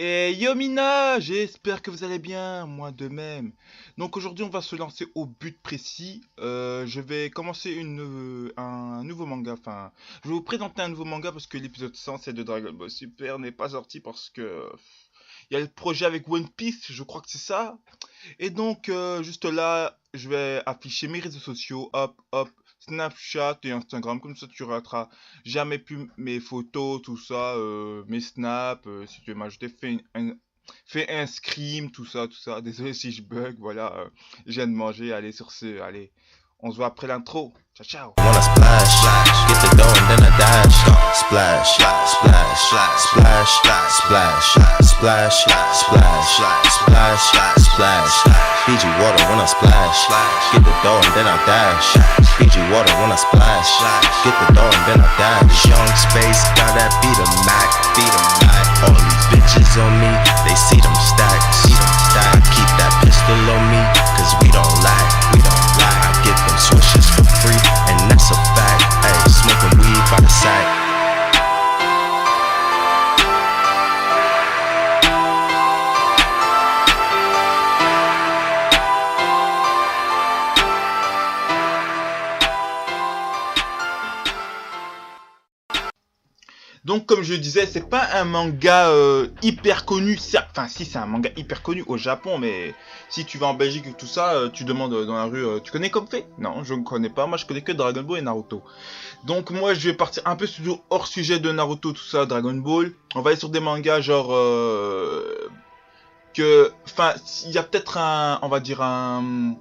Et Yomina, j'espère que vous allez bien, moi de même. Donc aujourd'hui on va se lancer au but précis. Je vais commencer un nouveau manga, enfin je vais vous présenter un nouveau manga parce que l'épisode 100 c'est de Dragon Ball Super n'est pas sorti parce que il y a le projet avec One Piece, je crois que c'est ça. Et donc, juste là, je vais afficher mes réseaux sociaux, hop, hop, Snapchat et Instagram, comme ça tu rateras jamais plus mes photos, tout ça, mes snaps, si tu veux m'ajouter, fais un scream, tout ça, tout ça. Désolé si je bug, voilà, je viens de manger, allez sur ce, allez, on se voit après l'intro. Ciao, ciao. Wanna splash, get the dough and then I dash. Splash, splash, splash, splash, splash, splash, splash, splash. Fiji water when I splash, get the dough and then I dash. Fiji water when I splash, get the dough and then I dash. Young space, gotta be the Mac, be the Mac. All these bitches on me, they see them stacks, see them stack. I keep that pistol on me, cause we don't lack, we don't lack. I get them swishes for free, and that's a fact. Hey, smoking weed by the sack. Donc, comme je disais, c'est pas un manga hyper connu. Enfin, si, c'est un manga hyper connu au Japon, mais si tu vas en Belgique et tout ça, tu demandes dans la rue, tu connais comme fait? Non, je ne connais pas. Moi, je connais que Dragon Ball et Naruto. Donc, moi, je vais partir un peu hors sujet de Naruto, tout ça, Dragon Ball. On va aller sur des mangas genre enfin, il y a peut-être on va dire un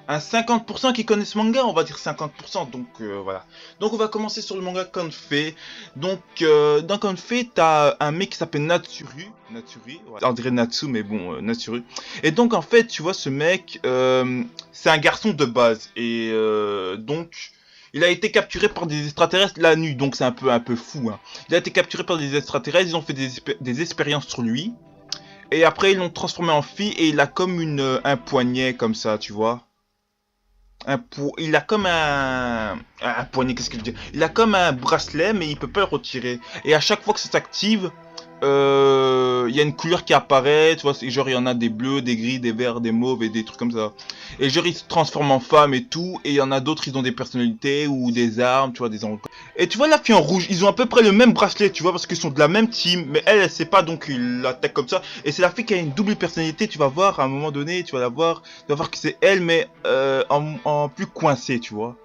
50% qui connaissent ce manga, on va dire 50%, donc voilà. Donc on va commencer sur le manga Confé. Donc dans Confé, t'as un mec qui s'appelle Natsuri, ouais. On dirait Natsu, mais bon, Natsuri. Et donc en fait, tu vois, ce mec, c'est un garçon de base, et donc... Il a été capturé par des extraterrestres la nuit, donc c'est un peu fou. Hein. Il a été capturé par des extraterrestres, ils ont fait des expériences sur lui. Et après, ils l'ont transformé en fille et il a comme un poignet comme ça, tu vois. Il a comme un poignet, qu'est-ce que je veux dire? Il a comme un bracelet, mais il peut pas le retirer. Et à chaque fois que ça s'active, il y a une couleur qui apparaît, tu vois, genre il y en a des bleus, des gris, des verts, des mauves et des trucs comme ça. Et genre il se transforme en femme et tout, et il y en a d'autres, ils ont des personnalités ou des armes, tu vois, des armes. Et tu vois la fille en rouge, ils ont à peu près le même bracelet, tu vois, parce qu'ils sont de la même team, mais elle sait pas, donc il l'attaque comme ça. Et c'est la fille qui a une double personnalité, tu vas voir, à un moment donné, tu vas voir que c'est elle, mais en plus coincée, tu vois.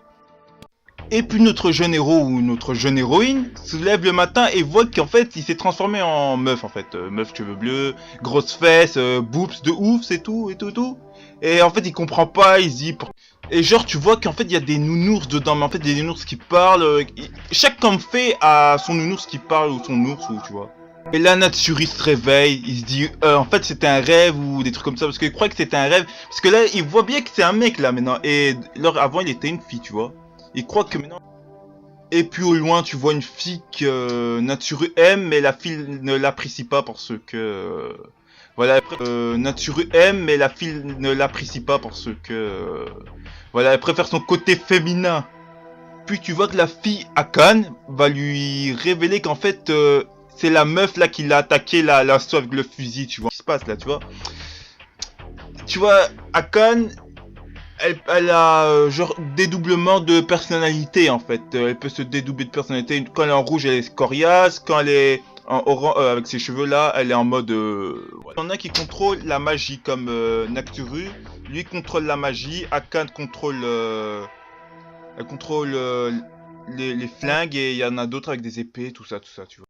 Et puis notre jeune héros ou notre jeune héroïne se lève le matin et voit qu'en fait il s'est transformé en meuf en fait. Meuf cheveux bleus, grosses fesses, boobs de ouf, c'est tout et tout et tout. Et en fait il comprend pas, il se dit... Et genre tu vois qu'en fait il y a des nounours dedans, mais en fait des nounours qui parlent. Chaque Confé a son nounours qui parle ou son ours ou tu vois. Et là Natsuri se réveille, il se dit en fait c'était un rêve ou des trucs comme ça parce qu'il croit que c'était un rêve. Parce que là il voit bien que c'est un mec là maintenant et alors avant il était une fille tu vois. Il croit que maintenant... Et puis au loin, tu vois une fille que Natsuru aime, mais la fille ne l'apprécie pas parce que... voilà, Natsuru aime, mais la fille ne l'apprécie pas parce que... voilà, elle préfère son côté féminin. Puis tu vois que la fille, Akane, va lui révéler qu'en fait, c'est la meuf là qui l'a attaqué la soie avec le fusil, tu vois. Ce qui se passe là, tu vois. Tu vois, Akane... Elle a genre dédoublement de personnalité en fait. Elle peut se dédoubler de personnalité. Quand elle est en rouge, elle est coriace. Quand elle est en orange, avec ses cheveux là, elle est en mode... voilà. Il y en a qui contrôlent la magie comme Nakturu. Lui contrôle la magie. Akane contrôle... elle contrôle les flingues. Et il y en a d'autres avec des épées, tout ça, tu vois.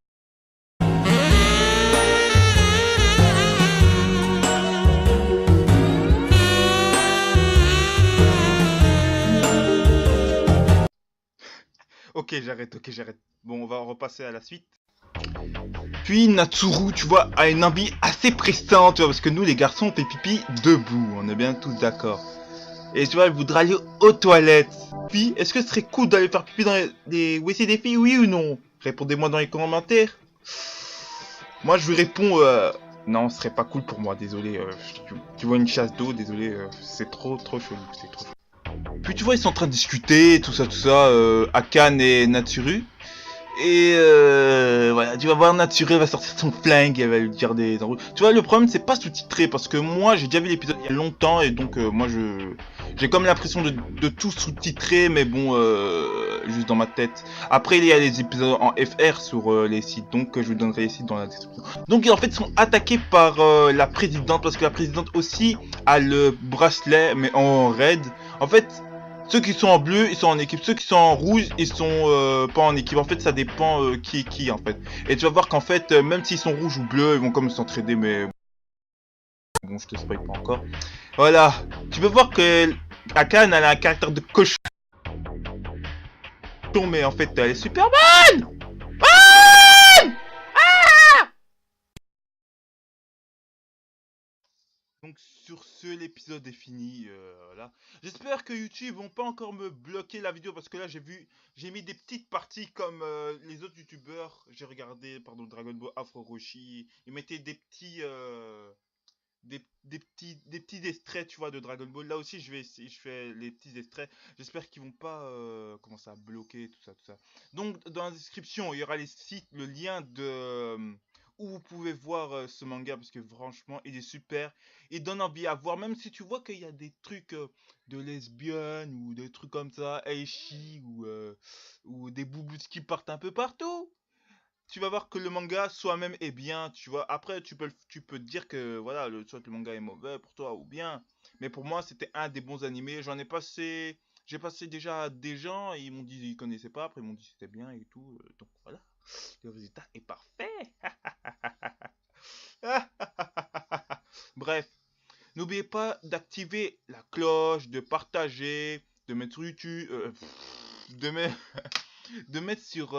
Ok, j'arrête. Bon, on va repasser à la suite. Puis Natsuru, tu vois, a une envie assez pressante, tu vois, parce que nous les garçons on fait pipi debout, on est bien tous d'accord. Et tu vois, elle voudra aller aux toilettes. Puis, est-ce que ce serait cool d'aller faire pipi dans les WC des filles, oui ou non? Répondez-moi dans les commentaires. Moi je vous réponds, non, ce serait pas cool pour moi, désolé. Tu vois une chasse d'eau, désolé, c'est trop chelou, c'est trop chelou. Puis tu vois, ils sont en train de discuter, tout ça, Akane et Natsuru. Et voilà, tu vas voir Nature va sortir son flingue, elle va lui dire des embrouilles. Tu vois, le problème c'est pas sous-titré parce que moi j'ai déjà vu l'épisode il y a longtemps et donc moi j'ai comme l'impression de tout sous-titrer, mais bon, juste dans ma tête. Après il y a les épisodes en FR sur les sites, donc je vous donnerai les sites dans la description. Donc en fait ils sont attaqués par la présidente parce que la présidente aussi a le bracelet mais en raid. En fait, ceux qui sont en bleu, ils sont en équipe. Ceux qui sont en rouge, ils sont pas en équipe. En fait, ça dépend qui est qui, en fait. Et tu vas voir qu'en fait, même s'ils sont rouges ou bleus, ils vont comme s'entraider, mais bon, je te spoil pas encore. Voilà. Tu peux voir que Akan, elle a un caractère de cochon, mais en fait, elle est super bonne. Donc sur ce, l'épisode est fini, voilà. J'espère que YouTube vont pas encore me bloquer la vidéo parce que là j'ai mis des petites parties comme les autres youtubeurs. J'ai regardé, pardon, Dragon Ball Afro Roshi, ils mettaient des petits, des petits extraits, tu vois, de Dragon Ball. Là aussi, je fais les petits extraits. J'espère qu'ils vont pas commencer à bloquer tout ça. Donc, dans la description, il y aura les sites, le lien de où vous pouvez voir ce manga parce que franchement, il est super. Il donne envie à voir, même si tu vois qu'il y a des trucs de lesbiennes ou des trucs comme ça, Aichi ou des boubous qui partent un peu partout. Tu vas voir que le manga soi-même est bien, tu vois. Après, tu peux te dire que voilà, soit le manga est mauvais pour toi ou bien. Mais pour moi, c'était un des bons animés. J'ai passé déjà à des gens et ils m'ont dit ils connaissaient pas. Après, ils m'ont dit c'était bien et tout. Donc voilà, le résultat est parfait. Bref, n'oubliez pas d'activer la cloche, de partager, de mettre sur YouTube, de mettre de mettre sur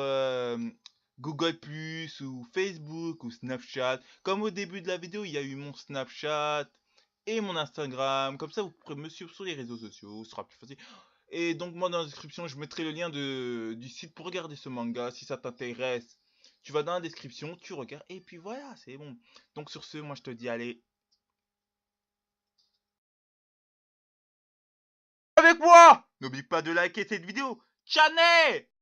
Google Plus ou Facebook ou Snapchat. Comme au début de la vidéo, il y a eu mon Snapchat et mon Instagram. Comme ça, vous pourrez me suivre sur les réseaux sociaux, ce sera plus facile. Et donc moi dans la description, je mettrai le lien du site pour regarder ce manga si ça t'intéresse. Tu vas dans la description, tu regardes et puis voilà, c'est bon. Donc sur ce, moi je te dis allez avec moi. N'oublie pas de liker cette vidéo. Ciao.